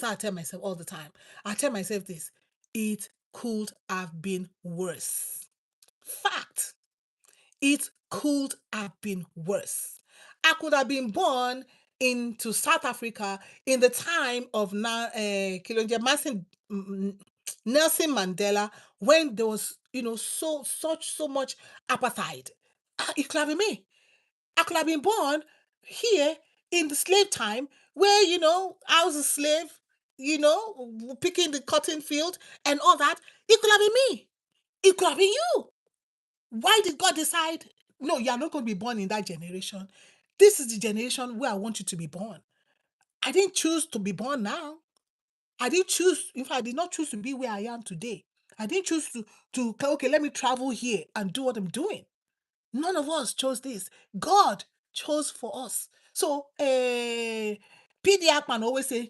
I tell myself all the time. I tell myself this: it could have been worse. Fact. It could have been worse. I could have been born into South Africa in the time of Nelson Mandela, when there was, so much apartheid. It could have been me. I could have been born here in the slave time, where, I was a slave, picking the cotton field and all that. It could have been me. It could have been you. Why did God decide, no, you are not going to be born in that generation? This is the generation where I want you to be born. I didn't choose to be born now. I didn't choose, in fact, I did not choose to be where I am today. I didn't choose okay, let me travel here and do what I'm doing. None of us chose this. God chose for us. So, P.D. Akman always say,